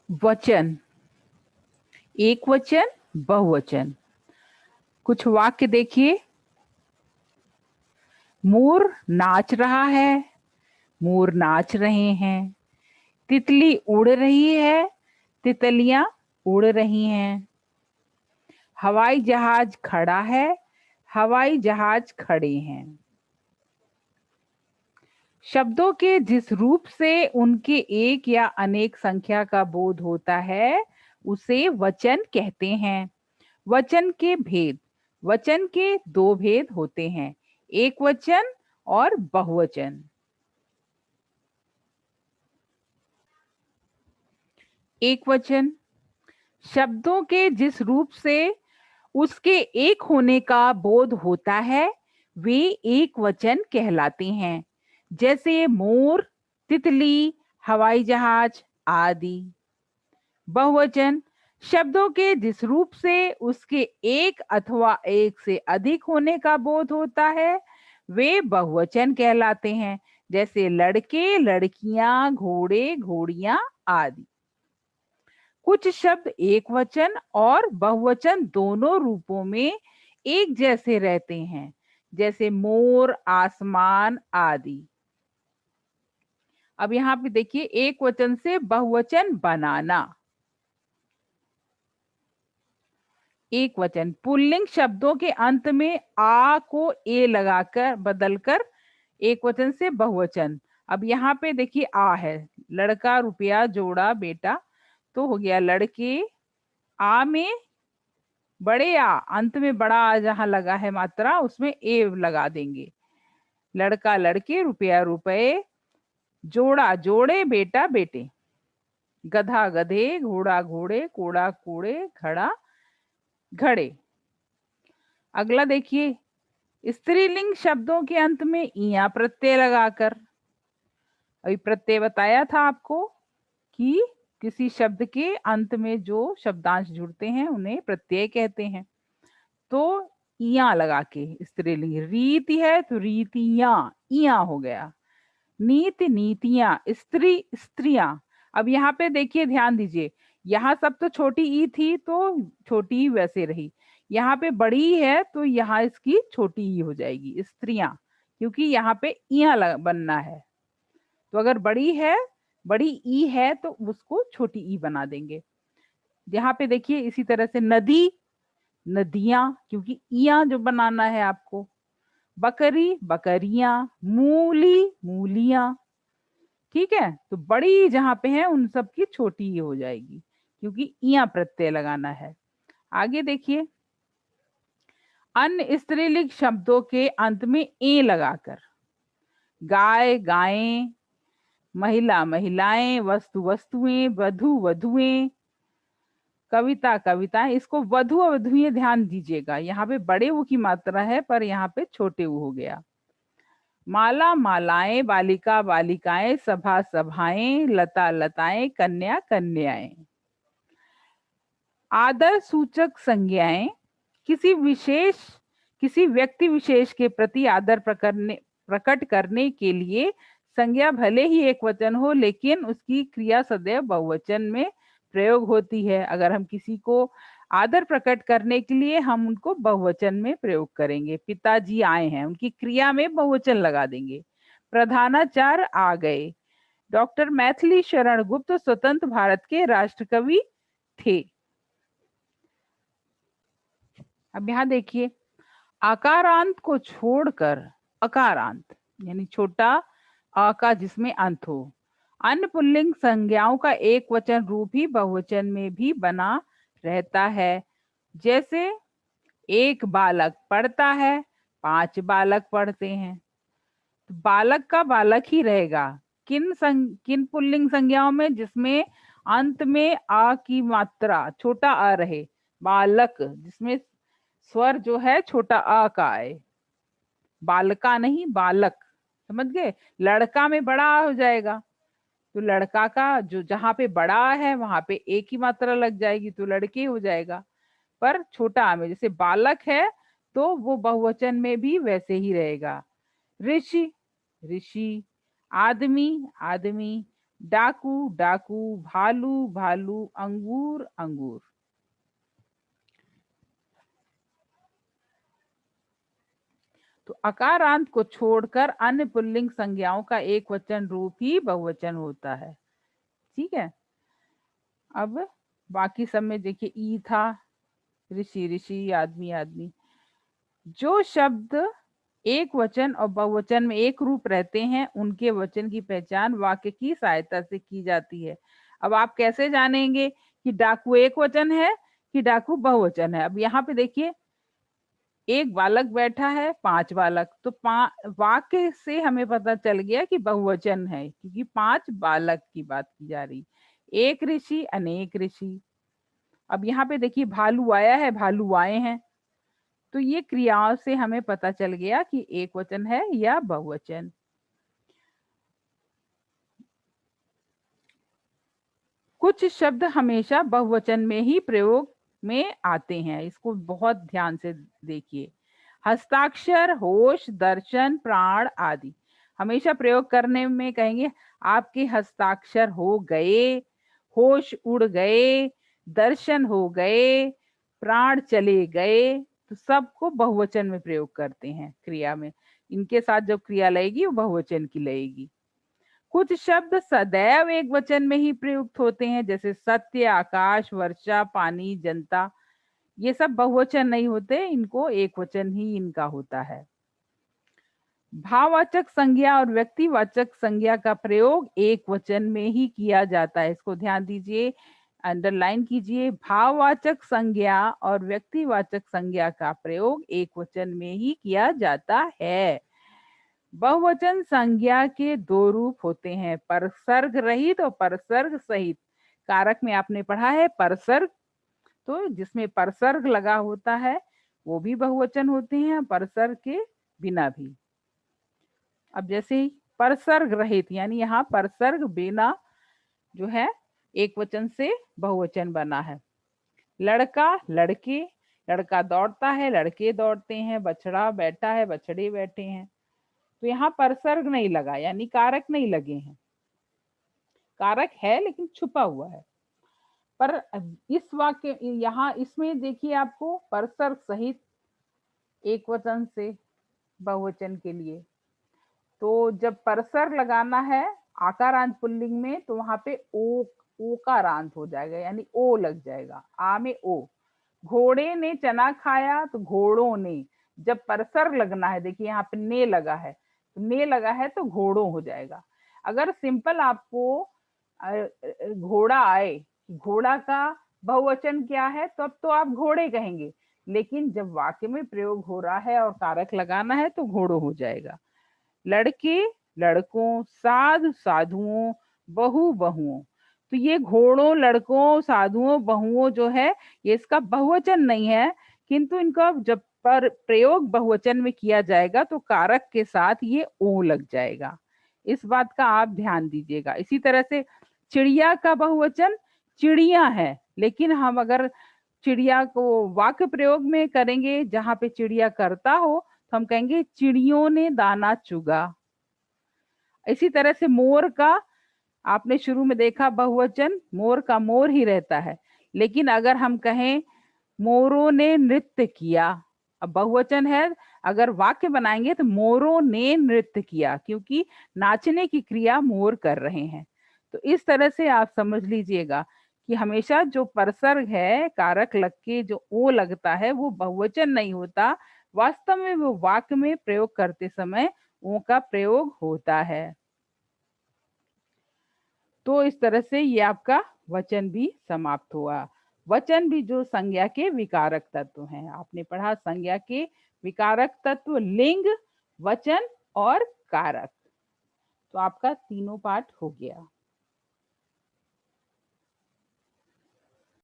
वचन, एक वचन, बहुवचन। कुछ वाक्य देखिए। मोर नाच रहा है, मोर नाच रहे हैं। तितली उड़ रही है, तितलियां उड़ रही हैं। हवाई जहाज खड़ा है, हवाई जहाज खड़े हैं। शब्दों के जिस रूप से उनके एक या अनेक संख्या का बोध होता है उसे वचन कहते हैं। वचन के भेद, वचन के दो भेद होते हैं, एक वचन और बहुवचन। एक वचन शब्दों के जिस रूप से उसके एक होने का बोध होता है वे एक वचन कहलाते हैं, जैसे मोर, तितली, हवाई जहाज आदि। बहुवचन शब्दों के जिस रूप से उसके एक अथवा एक से अधिक होने का बोध होता है वे बहुवचन कहलाते हैं, जैसे लड़के, लड़कियां, घोड़े, घोड़ियां आदि। कुछ शब्द एक वचन और बहुवचन दोनों रूपों में एक जैसे रहते हैं, जैसे मोर, आसमान आदि। अब यहाँ पे देखिए एक वचन से बहुवचन बनाना। एक वचन पुल्लिंग शब्दों के अंत में आ को ए लगाकर बदलकर एक वचन से बहुवचन। अब यहाँ पे देखिए आ है, लड़का, रुपया, जोड़ा, बेटा, तो हो गया लड़के। आ में बड़े आ, अंत में बड़ा आ जहां लगा है मात्रा उसमें ए लगा देंगे। लड़का, लड़के, रुपया, रुपए, जोड़ा, जोड़े, बेटा, बेटे। गधा, गधे, घोड़ा, घोड़े, कोड़ा, कूड़े, घड़ा, घड़े। अगला देखिए स्त्रीलिंग शब्दों के अंत में इया प्रत्यय लगाकर। अभी प्रत्यय बताया था आपको कि किसी शब्द के अंत में जो शब्दांश जुड़ते हैं उन्हें प्रत्यय कहते हैं। तो इया लगा के स्त्रीलिंग, रीति है तो रीतियां, इया हो गया। नीति, नीतियां, स्त्री, स्त्रियां। अब यहाँ पे देखिए ध्यान दीजिए, यहाँ सब तो छोटी ई थी तो छोटी ई वैसे रही, यहाँ पे बड़ी है तो यहाँ इसकी छोटी ई हो जाएगी स्त्रियां, क्योंकि यहाँ पे इया बनना है। तो अगर बड़ी है, बड़ी ई है तो उसको छोटी ई बना देंगे। यहाँ पे देखिए इसी तरह से नदी, नदियां, क्योंकि इया जो बनाना है आपको। बकरी, बकरियां, मूली, मूलियां। ठीक है, तो बड़ी जहां पे है उन सब की छोटी ही हो जाएगी, क्योंकि इया प्रत्यय लगाना है। आगे देखिए अन्य स्त्रीलिंग शब्दों के अंत में ए लगाकर। गाय, गायें, महिला, महिलाएं, वस्तु, वस्तुएं, वधु, वधुएं, कविता, कविताएं। इसको वधु और वधुएं ध्यान दीजिएगा, यहाँ पे बड़े ऊ की मात्रा है पर यहाँ पे छोटे ऊ हो गया। माला, मालाएं, बालिका, बालिकाएं, सभा, सभाएं, लता, लताएं, कन्या, कन्याएं। आदर सूचक संज्ञाएं किसी व्यक्ति विशेष के प्रति आदर प्रकट करने के लिए संज्ञा भले ही एक वचन हो लेकिन उसकी क्रिया सदैव बहुवचन में प्रयोग होती है। अगर हम किसी को आदर प्रकट करने के लिए हम उनको बहुवचन में प्रयोग करेंगे। पिताजी आए हैं, उनकी क्रिया में बहुवचन लगा देंगे। प्रधानाचार्य आ गए। डॉक्टर मैथिली शरण गुप्त स्वतंत्र भारत के राष्ट्रकवि थे। अब यहाँ देखिए आकारांत को छोड़कर अकारांत यानी छोटा अ का जिसमें अंत हो, अन्य पुल्लिंग संज्ञाओं का एक वचन रूप ही बहुवचन में भी बना रहता है। जैसे एक बालक पढ़ता है, 5 बालक पढ़ते हैं, तो बालक का बालक ही रहेगा। किन पुल्लिंग संज्ञाओं में? जिसमें अंत में आ की मात्रा छोटा आ रहे, बालक जिसमें स्वर जो है छोटा आ का आए, बालका नहीं बालक, समझ गए? लड़का में बड़ा आ हो जाएगा तो लड़का का जो जहां पे बड़ा आ है वहां पे एक ही मात्रा लग जाएगी तो लड़के हो जाएगा। पर छोटा आ में जैसे बालक है तो वो बहुवचन में भी वैसे ही रहेगा। ऋषि, ऋषि, आदमी, आदमी, डाकू डाकू, भालू भालू, अंगूर अंगूर। तो अकारांत को छोड़कर अन्य पुल्लिंग संज्ञाओं का एक वचन रूप ही बहुवचन होता है। ठीक है, अब बाकी सब में देखिए ई था, ऋषि ऋषि, आदमी आदमी। जो शब्द एक वचन और बहुवचन में एक रूप रहते हैं उनके वचन की पहचान वाक्य की सहायता से की जाती है। अब आप कैसे जानेंगे कि डाकू एक वचन है कि डाकू बहुवचन है? अब यहाँ पे देखिए, एक बालक बैठा है, 5 बालक, तो वाक्य से हमें पता चल गया कि बहुवचन है क्योंकि 5 बालक की बात की जा रही। एक ऋषि, अनेक ऋषि। अब यहाँ पे देखिए भालू आया है, भालू आए हैं, तो ये क्रियाओं से हमें पता चल गया कि एक वचन है या बहुवचन। कुछ शब्द हमेशा बहुवचन में ही प्रयोग में आते हैं, इसको बहुत ध्यान से देखिए। हस्ताक्षर, होश, दर्शन, प्राण आदि हमेशा प्रयोग करने में कहेंगे आपके हस्ताक्षर हो गए, होश उड़ गए, दर्शन हो गए, प्राण चले गए। तो सबको बहुवचन में प्रयोग करते हैं क्रिया में। इनके साथ जब क्रिया लगेगी वो बहुवचन की लगेगी। कुछ शब्द सदैव एक वचन में ही प्रयुक्त होते हैं, जैसे सत्य, आकाश, वर्षा, पानी, जनता। ये सब बहुवचन नहीं होते, इनको एक वचन ही इनका होता है। भाववाचक संज्ञा और व्यक्तिवाचक संज्ञा का प्रयोग एक वचन में ही किया जाता है, इसको ध्यान दीजिए, अंडरलाइन कीजिए। भाववाचक संज्ञा और व्यक्तिवाचक संज्ञा का प्रयोग एक वचन में ही किया जाता है। बहुवचन संज्ञा के 2 रूप होते हैं, परसर्ग रहित और परसर्ग सहित। कारक में आपने पढ़ा है परसर्ग, तो जिसमें परसर्ग लगा होता है वो भी बहुवचन होते हैं, परसर्ग के बिना भी। अब जैसे ही परसर्ग रहित, यानी यहाँ परसर्ग बिना जो है एक वचन से बहुवचन बना है। लड़का, लड़के, लड़का दौड़ता है, लड़के दौड़ते हैं, बछड़ा बैठा है, बछड़े बैठे हैं। तो यहाँ परसर्ग नहीं लगा, यानी कारक नहीं लगे हैं। कारक है लेकिन छुपा हुआ है। पर इस वाक्य यहाँ इसमें देखिए आपको परसर्ग सहित एक वचन से बहुवचन के लिए, तो जब परसर्ग लगाना है आकारांत पुल्लिंग में तो वहां पे ओ, ओकारांत हो जाएगा, यानी ओ लग जाएगा, आ में ओ। घोड़े ने चना खाया तो घोड़ों ने, जब परसर्ग लगना है, देखिए यहाँ पे ने लगा है, तो ने लगा है तो घोड़ों हो जाएगा। अगर सिंपल आपको घोड़ा आए, घोड़ा का बहुवचन क्या है, तो अब तो आप घोड़े कहेंगे, लेकिन जब वाक्य में प्रयोग हो रहा है और कारक लगाना है तो घोड़ों हो जाएगा। लड़के, लड़कों, साधु, साधुओं, बहु, बहुओं। तो ये घोड़ों, लड़कों, साधुओं, बहुओं जो है ये इसका बहुवचन नहीं है, किंतु इनका जब पर प्रयोग बहुवचन में किया जाएगा तो कारक के साथ ये ओ लग जाएगा। इस बात का आप ध्यान दीजिएगा। इसी तरह से चिड़िया का बहुवचन चिड़िया है, लेकिन हम अगर चिड़िया को वाक्य प्रयोग में करेंगे जहां पे चिड़िया करता हो तो हम कहेंगे चिड़ियों ने दाना चुगा। इसी तरह से मोर का आपने शुरू में देखा बहुवचन, मोर का मोर ही रहता है, लेकिन अगर हम कहें मोरों ने नृत्य किया, अब बहुवचन है, अगर वाक्य बनाएंगे तो मोरों ने नृत्य किया, क्योंकि नाचने की क्रिया मोर कर रहे हैं। तो इस तरह से आप समझ लीजिएगा कि हमेशा जो परसर्ग है कारक लग के जो ओ लगता है वो बहुवचन नहीं होता, वास्तव में वो वाक्य में प्रयोग करते समय ओ का प्रयोग होता है। तो इस तरह से ये आपका वचन भी समाप्त हुआ। वचन भी जो संज्ञा के विकारक तत्व हैं, आपने पढ़ा संज्ञा के विकारक तत्व लिंग, वचन और कारक। तो आपका तीनों पाठ हो गया।